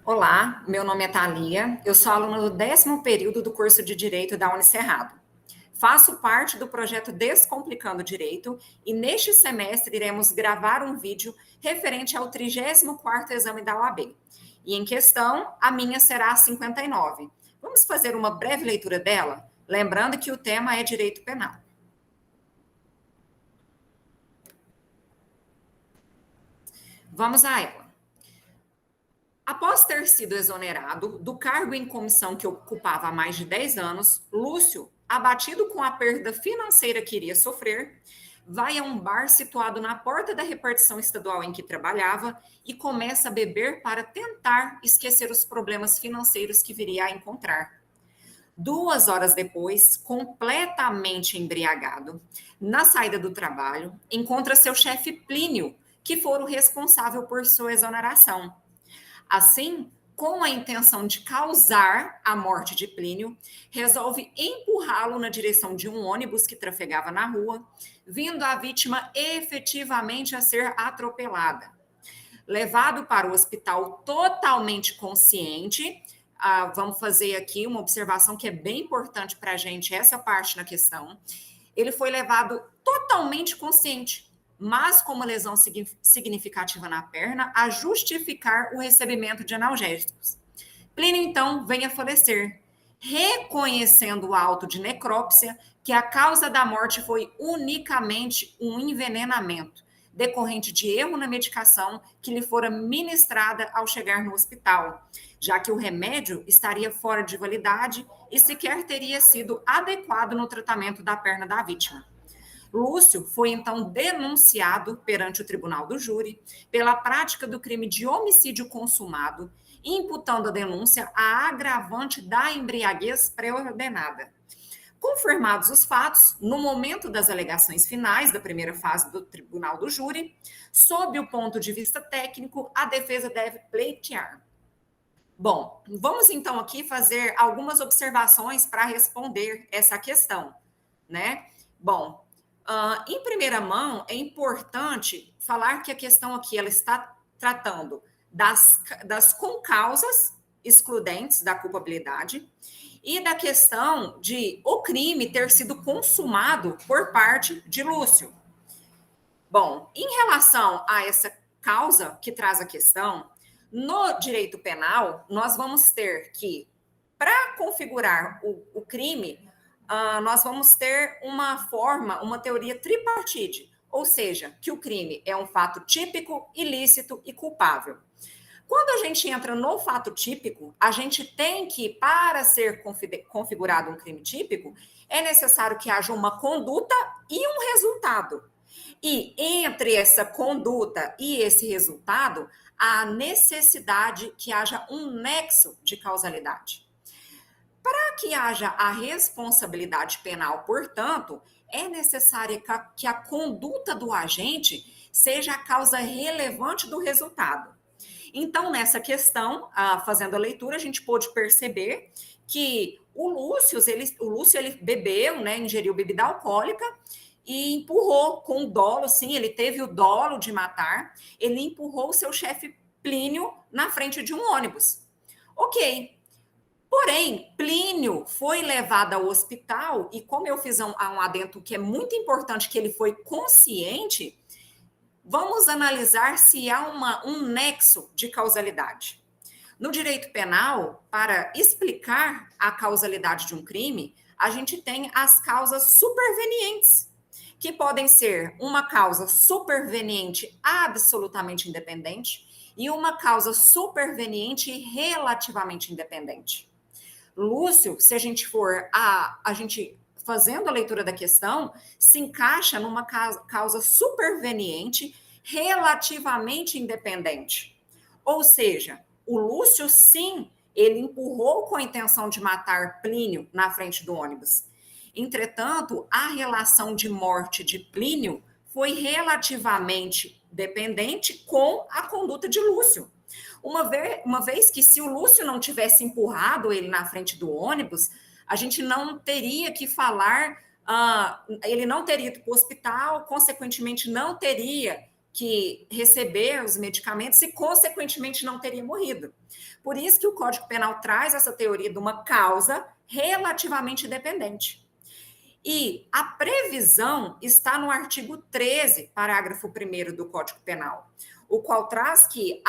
Olá, meu nome é Thalia, eu sou aluna do 10º período do curso de Direito da Unicerrado. Faço parte do projeto Descomplicando Direito e neste semestre iremos gravar um vídeo referente ao 34º exame da OAB. E em questão, a minha será a 59. Vamos fazer uma breve leitura dela, lembrando que o tema é Direito Penal. Vamos a ela. Após ter sido exonerado do cargo em comissão que ocupava há mais de 10 anos, Lúcio, abatido com a perda financeira que iria sofrer, vai a um bar situado na porta da repartição estadual em que trabalhava e começa a beber para tentar esquecer os problemas financeiros que viria a encontrar. 2 horas depois, completamente embriagado, na saída do trabalho, encontra seu chefe Plínio, que for o responsável por sua exoneração. Assim, com a intenção de causar a morte de Plínio, resolve empurrá-lo na direção de um ônibus que trafegava na rua, vindo a vítima efetivamente a ser atropelada. Levado para o hospital totalmente consciente, vamos fazer aqui uma observação que é bem importante para a gente, essa parte na questão. Ele foi levado totalmente consciente, mas com uma lesão significativa na perna, a justificar o recebimento de analgésicos. Plínio, então, vem a falecer, reconhecendo o auto de necrópsia que a causa da morte foi unicamente um envenenamento, decorrente de erro na medicação que lhe fora ministrada ao chegar no hospital, já que o remédio estaria fora de validade e sequer teria sido adequado no tratamento da perna da vítima. Lúcio foi então denunciado perante o tribunal do júri pela prática do crime de homicídio consumado, imputando a denúncia à agravante da embriaguez pré-ordenada. Confirmados os fatos, no momento das alegações finais da primeira fase do tribunal do júri, sob o ponto de vista técnico, a defesa deve pleitear. Bom, vamos então aqui fazer algumas observações para responder essa questão, né? Bom, em primeira mão, é importante falar que a questão aqui ela está tratando das concausas excludentes da culpabilidade e da questão de o crime ter sido consumado por parte de Lúcio. Bom, em relação a essa causa que traz a questão, no direito penal, nós vamos ter que, para configurar o crime, nós vamos ter uma teoria tripartite, ou seja, que o crime é um fato típico, ilícito e culpável. Quando a gente entra no fato típico, a gente tem que, para ser configurado um crime típico, é necessário que haja uma conduta e um resultado. E entre essa conduta e esse resultado, há necessidade que haja um nexo de causalidade. Para que haja a responsabilidade penal, portanto, é necessário que a conduta do agente seja a causa relevante do resultado. Então, nessa questão, fazendo a leitura, a gente pôde perceber que o Lúcio ele bebeu, né, ingeriu bebida alcoólica e empurrou com dolo, sim, ele teve o dolo de matar, ele empurrou o seu chefe Plínio na frente de um ônibus. Ok. Porém, Plínio foi levado ao hospital e como eu fiz um adendo que é muito importante, que ele foi consciente, vamos analisar se há um nexo de causalidade. No direito penal, para explicar a causalidade de um crime, a gente tem as causas supervenientes, que podem ser uma causa superveniente absolutamente independente e uma causa superveniente relativamente independente. Lúcio, se a gente for a gente fazendo a leitura da questão, se encaixa numa causa superveniente relativamente independente. Ou seja, o Lúcio, sim, ele empurrou com a intenção de matar Plínio na frente do ônibus. Entretanto, a relação de morte de Plínio foi relativamente dependente com a conduta de Lúcio. Uma vez que se o Lúcio não tivesse empurrado ele na frente do ônibus, a gente não teria que falar, ele não teria ido para o hospital, consequentemente não teria que receber os medicamentos e, consequentemente, não teria morrido. Por isso que o Código Penal traz essa teoria de uma causa relativamente dependente. E a previsão está no artigo 13, parágrafo 1º do Código Penal, o qual traz que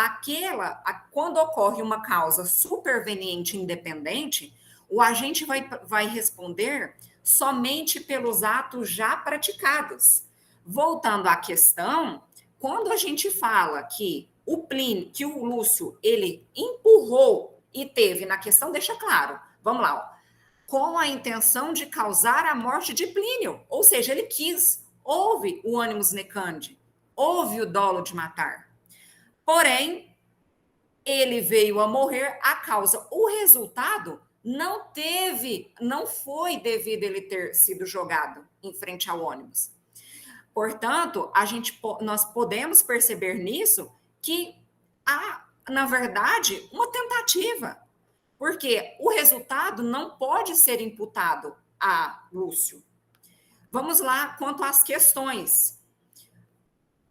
quando ocorre uma causa superveniente independente, o agente vai responder somente pelos atos já praticados. Voltando à questão, quando a gente fala que que o Lúcio, ele empurrou e teve, na questão deixa claro, vamos lá, ó, com a intenção de causar a morte de Plínio, ou seja, ele quis, houve o ânimos necandi, houve o dolo de matar. Porém, ele veio a morrer a causa. O resultado não foi devido a ele ter sido jogado em frente ao ônibus. Portanto, nós podemos perceber nisso que há, na verdade, uma tentativa, porque o resultado não pode ser imputado a Lúcio. Vamos lá quanto às questões.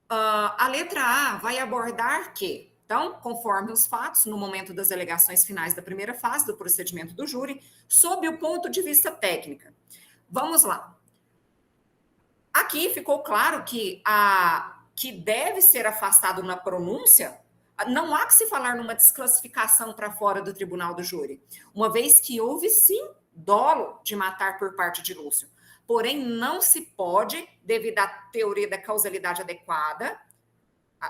A letra A vai abordar que, então, conforme os fatos, no momento das alegações finais da primeira fase do procedimento do júri, sob o ponto de vista técnico. Vamos lá. Aqui ficou claro que deve ser afastado na pronúncia. Não há que se falar numa desclassificação para fora do tribunal do júri, uma vez que houve sim dolo de matar por parte de Lúcio. Porém, não se pode, devido à teoria da causalidade adequada,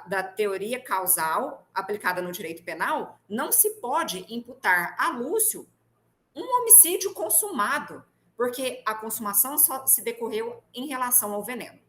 da teoria causal aplicada no direito penal, não se pode imputar a Lúcio um homicídio consumado, porque a consumação só se decorreu em relação ao veneno.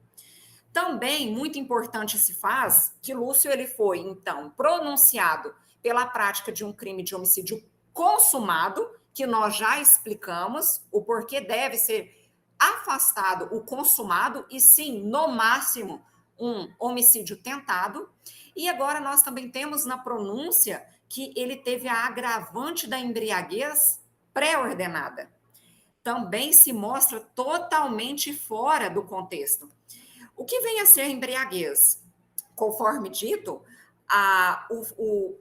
Também, muito importante se faz que Lúcio ele foi, então, pronunciado pela prática de um crime de homicídio consumado, que nós já explicamos o porquê deve ser afastado o consumado e, sim, no máximo, um homicídio tentado. E agora nós também temos na pronúncia que ele teve a agravante da embriaguez pré-ordenada. Também se mostra totalmente fora do contexto. O que vem a ser embriaguez? Conforme dito,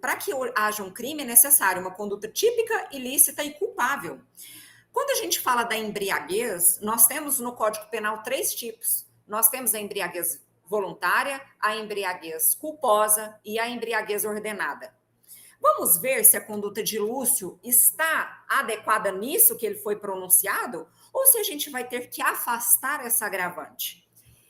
para que haja um crime é necessário uma conduta típica, ilícita e culpável. Quando a gente fala da embriaguez, nós temos no Código Penal 3 tipos. Nós temos a embriaguez voluntária, a embriaguez culposa e a embriaguez ordenada. Vamos ver se a conduta de Lúcio está adequada nisso que ele foi pronunciado ou se a gente vai ter que afastar essa agravante.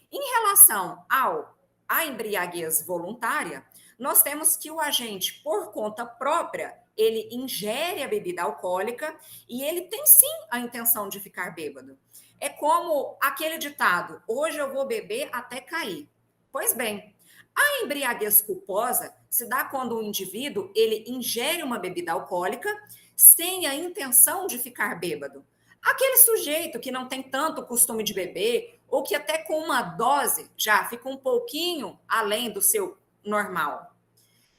Em relação à embriaguez voluntária, nós temos que o agente, por conta própria, ele ingere a bebida alcoólica e ele tem sim a intenção de ficar bêbado. É como aquele ditado, hoje eu vou beber até cair. Pois bem, a embriaguez culposa se dá quando o indivíduo ele ingere uma bebida alcoólica sem a intenção de ficar bêbado. Aquele sujeito que não tem tanto costume de beber ou que até com uma dose já fica um pouquinho além do seu normal.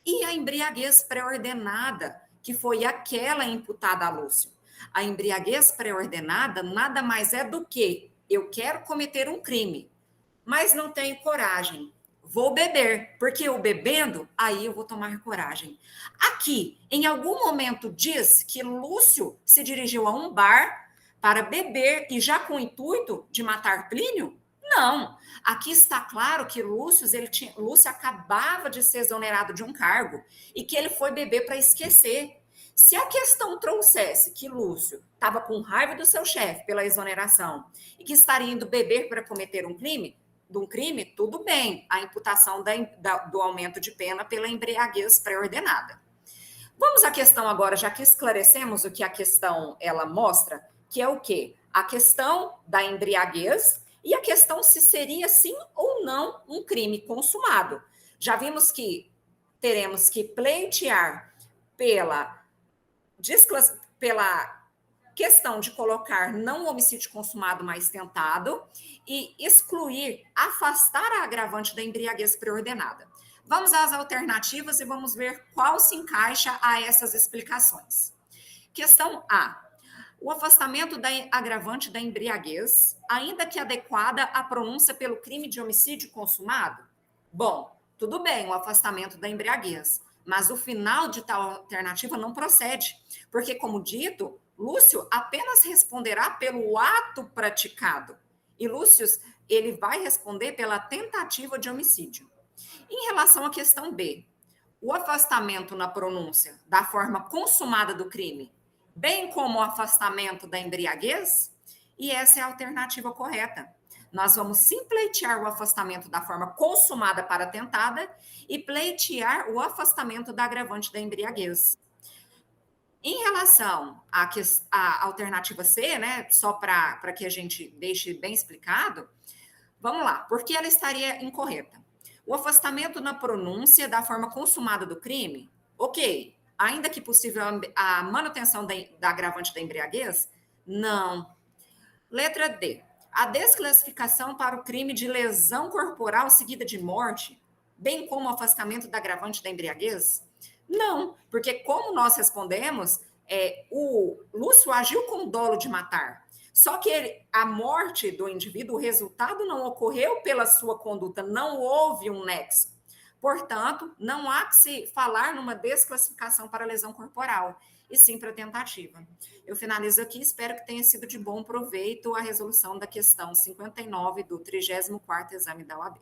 E a embriaguez pré-ordenada, que foi aquela imputada a Lúcio. A embriaguez pré-ordenada nada mais é do que eu quero cometer um crime, mas não tenho coragem. Vou beber, porque eu bebendo, aí eu vou tomar coragem. Aqui, em algum momento diz que Lúcio se dirigiu a um bar para beber e já com o intuito de matar Plínio? Não. Aqui está claro que Lúcio acabava de ser exonerado de um cargo e que ele foi beber para esquecer. Se a questão trouxesse que Lúcio estava com raiva do seu chefe pela exoneração e que estaria indo beber para cometer um crime, tudo bem, a imputação do aumento de pena pela embriaguez pré-ordenada. Vamos à questão agora, já que esclarecemos o que a questão ela mostra, que é o quê? A questão da embriaguez e a questão se seria sim ou não um crime consumado. Já vimos que teremos que pleitear pela questão de colocar não o homicídio consumado, mas tentado, e afastar a agravante da embriaguez pré-ordenada. Vamos às alternativas e vamos ver qual se encaixa a essas explicações. Questão A. O afastamento da agravante da embriaguez, ainda que adequada à pronúncia pelo crime de homicídio consumado? Bom, tudo bem, o afastamento da embriaguez, mas o final de tal alternativa não procede, porque, como dito, Lúcio apenas responderá pelo ato praticado, e Lúcio, ele vai responder pela tentativa de homicídio. Em relação à questão B, o afastamento na pronúncia da forma consumada do crime, bem como o afastamento da embriaguez, e essa é a alternativa correta. Nós vamos sim pleitear o afastamento da forma consumada para a tentada e pleitear o afastamento da agravante da embriaguez. Em relação à alternativa C, né, só para que a gente deixe bem explicado, vamos lá, por que ela estaria incorreta? O afastamento na pronúncia da forma consumada do crime, ok. Ainda que possível a manutenção da agravante da embriaguez? Não. Letra D. A desclassificação para o crime de lesão corporal seguida de morte, bem como o afastamento da agravante da embriaguez? Não, porque como nós respondemos, o Lúcio agiu com dolo de matar. Só que a morte do indivíduo, o resultado não ocorreu pela sua conduta, não houve um nexo. Portanto, não há que se falar numa desclassificação para lesão corporal, e sim para tentativa. Eu finalizo aqui, espero que tenha sido de bom proveito a resolução da questão 59 do 34º exame da OAB.